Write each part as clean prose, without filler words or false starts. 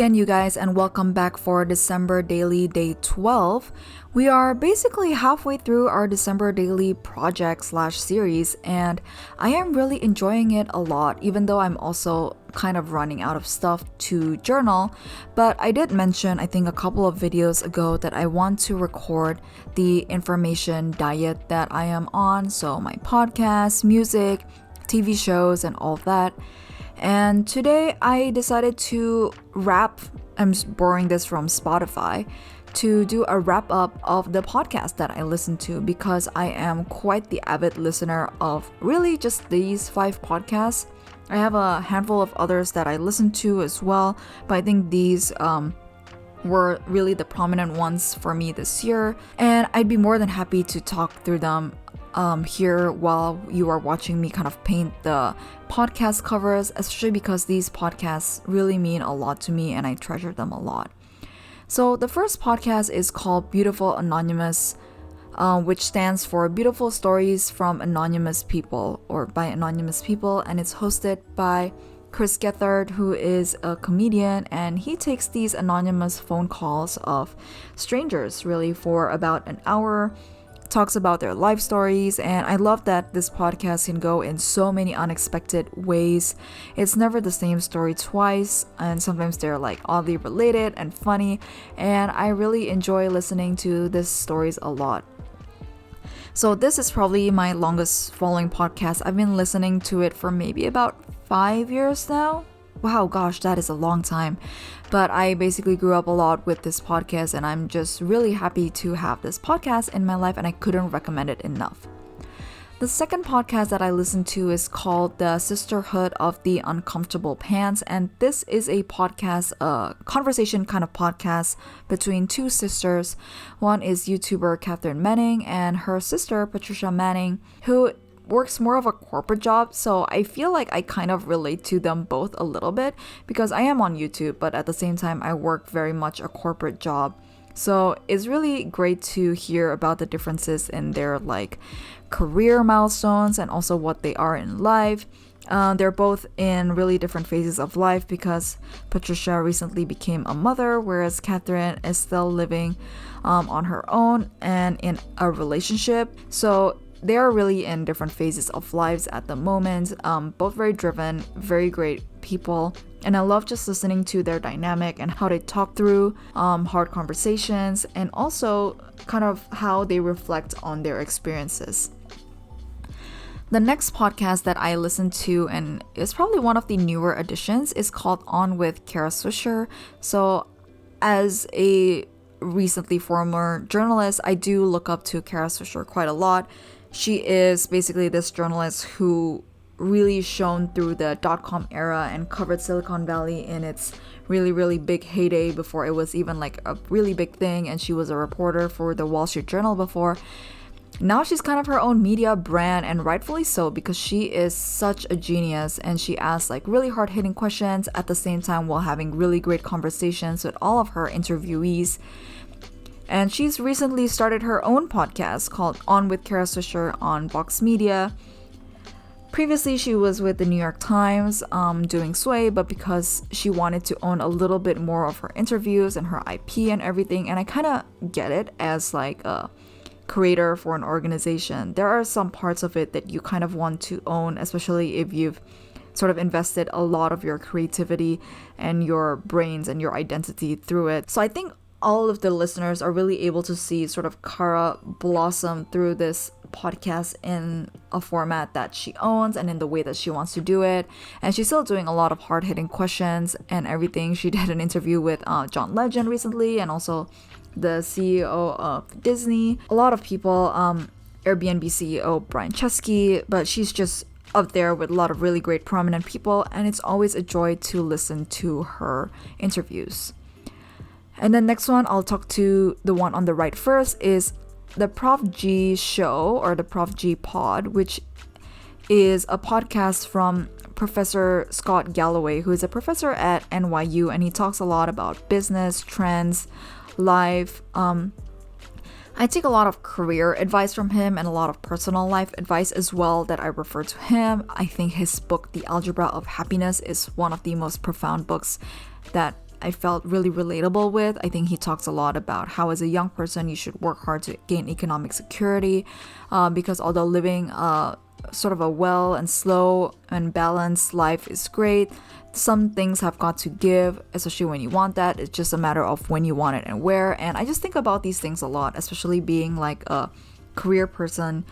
again, you guys, and welcome back for December Daily Day 12. We are basically halfway through our December Daily project/series, and I am really enjoying it a lot, even though I'm also kind of running out of stuff to journal. But I did mention, I think a couple of videos ago, that I want to record the information diet that I am on, so my podcasts, music, TV shows, and all that. And today I decided to I'm borrowing this from Spotify, to do a wrap up of the podcast that I listen to, because I am quite the avid listener of really just these 5 podcasts. I have a handful of others that I listen to as well, but I think these were really the prominent ones for me this year, and I'd be more than happy to talk through them here while you are watching me kind of paint the podcast covers, especially because these podcasts really mean a lot to me and I treasure them a lot. So the first podcast is called Beautiful Anonymous, which stands for Beautiful Stories from Anonymous People, or by Anonymous People, and it's hosted by Chris Gethard, who is a comedian, and he takes these anonymous phone calls of strangers really for about an hour, talks about their life stories, and I love that this podcast can go in so many unexpected ways. It's never the same story twice, and sometimes they're like oddly related and funny, and I really enjoy listening to these stories a lot. So this is probably my longest following podcast. I've been listening to it for maybe about 5 years now. Wow, gosh, that is a long time. But I basically grew up a lot with this podcast, and I'm just really happy to have this podcast in my life, and I couldn't recommend it enough. The second podcast that I listen to is called The Sisterhood of the Uncomfortable Pants, and this is a podcast, a conversation kind of podcast between two sisters. One is YouTuber Catherine Manning, and her sister Patricia Manning, who works more of a corporate job, so I feel like I kind of relate to them both a little bit, because I am on YouTube, but at the same time I work very much a corporate job. So it's really great to hear about the differences in their like career milestones and also what they are in life. They're both in really different phases of life, because Patricia recently became a mother, whereas Catherine is still living on her own and in a relationship. So they are really in different phases of lives at the moment. Both very driven, very great people. And I love just listening to their dynamic and how they talk through hard conversations, and also kind of how they reflect on their experiences. The next podcast that I listen to, and is probably one of the newer additions, is called On with Kara Swisher. So as a recently former journalist, I do look up to Kara Swisher quite a lot. She is basically this journalist who really shone through the .com era and covered Silicon Valley in its really, really big heyday before it was even like a really big thing, and she was a reporter for the Wall Street Journal before. Now she's kind of her own media brand, and rightfully so, because she is such a genius, and she asks like really hard-hitting questions at the same time while having really great conversations with all of her interviewees. And she's recently started her own podcast called On with Kara Swisher on Vox Media. Previously, she was with the New York Times doing Sway, but because she wanted to own a little bit more of her interviews and her IP and everything, and I kind of get it as like a creator for an organization. There are some parts of it that you kind of want to own, especially if you've sort of invested a lot of your creativity and your brains and your identity through it. So I think all of the listeners are really able to see sort of Kara blossom through this podcast in a format that she owns and in the way that she wants to do it. And she's still doing a lot of hard-hitting questions and everything. She did an interview with John Legend recently, and also the CEO of Disney. A lot of people, Airbnb CEO Brian Chesky, but she's just up there with a lot of really great prominent people, and it's always a joy to listen to her interviews. And then next one, I'll talk to the one on the right first, is the Prof G Show, or the Prof G Pod, which is a podcast from Professor Scott Galloway, who is a professor at NYU, and he talks a lot about business, trends, life. I take a lot of career advice from him and a lot of personal life advice as well that I refer to him. I think his book, The Algebra of Happiness, is one of the most profound books that I felt really relatable with. I think he talks a lot about how as a young person you should work hard to gain economic security, because although living sort of a well and slow and balanced life is great, some things have got to give, especially when you want that. It's just a matter of when you want it and where. And I just think about these things a lot, especially being like a career person,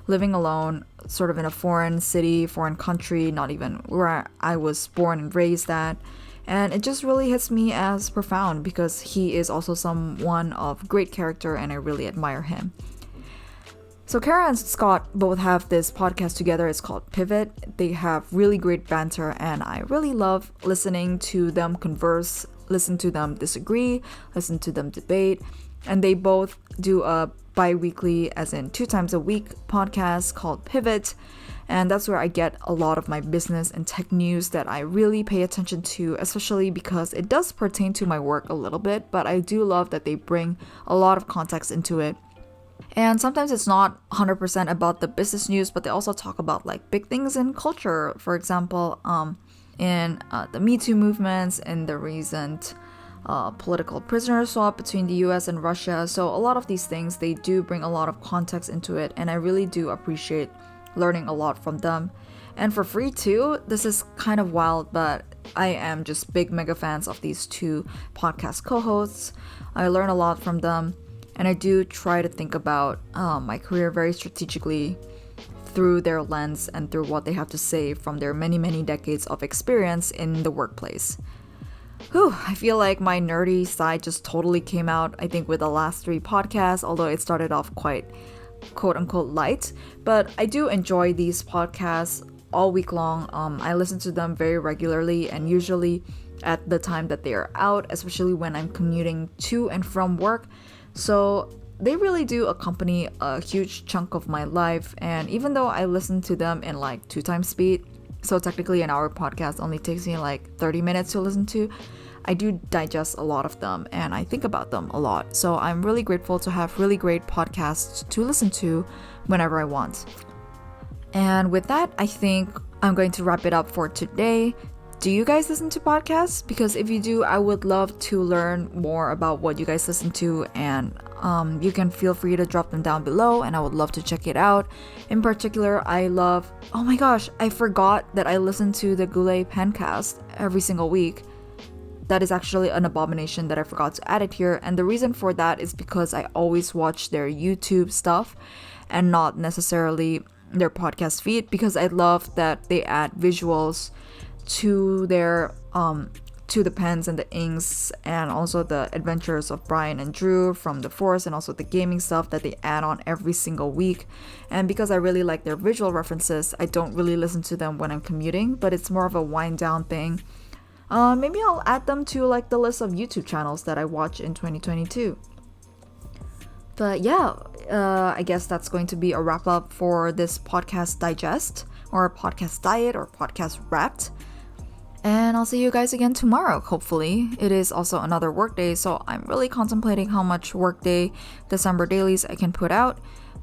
living alone, sort of in a foreign city, foreign country, not even where I was born and raised at. And it just really hits me as profound because he is also someone of great character and I really admire him. So Kara and Scott both have this podcast together. It's called Pivot. They have really great banter and I really love listening to them converse, listen to them disagree, listen to them debate. And they both do a bi-weekly, as in 2 times a week podcast called Pivot. And that's where I get a lot of my business and tech news that I really pay attention to, especially because it does pertain to my work a little bit, but I do love that they bring a lot of context into it. And sometimes it's not 100% about the business news, but they also talk about like big things in culture. For example, in the Me Too movements, in the recent political prisoner swap between the US and Russia. So a lot of these things, they do bring a lot of context into it, and I really do appreciate learning a lot from them. And for free too, this is kind of wild, but I am just big mega fans of these 2 podcast co-hosts. I learn a lot from them, and I do try to think about my career very strategically through their lens and through what they have to say from their many decades of experience in the workplace. Whew, I feel like my nerdy side just totally came out, I think, with the last 3 podcasts, although it started off quite quote-unquote light. But I do enjoy these podcasts all week long. I listen to them very regularly and usually at the time that they are out, especially when I'm commuting to and from work. So they really do accompany a huge chunk of my life. And even though I listen to them in like 2 times speed, so technically an hour podcast only takes me like 30 minutes to listen to, I do digest a lot of them and I think about them a lot. So I'm really grateful to have really great podcasts to listen to whenever I want. And with that, I think I'm going to wrap it up for today. Do you guys listen to podcasts? Because if you do, I would love to learn more about what you guys listen to, and you can feel free to drop them down below and I would love to check it out. In particular, oh my gosh, I forgot that I listen to the Goulet Pencast every single week. That is actually an abomination that I forgot to add it here, and the reason for that is because I always watch their YouTube stuff and not necessarily their podcast feed, because I love that they add visuals to their to the pens and the inks, and also the adventures of Brian and Drew from the Force, and also the gaming stuff that they add on every single week. And because I really like their visual references, I don't really listen to them when I'm commuting, but it's more of a wind down thing. Maybe I'll add them to like the list of YouTube channels that I watch in 2022. But yeah, I guess that's going to be a wrap up for this podcast digest, or podcast diet, or podcast wrapped. And I'll see you guys again tomorrow, hopefully. It is also another workday, so I'm really contemplating how much workday December dailies I can put out.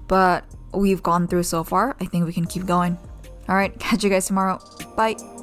But we've gone through so far, I think we can keep going. Alright, catch you guys tomorrow. Bye!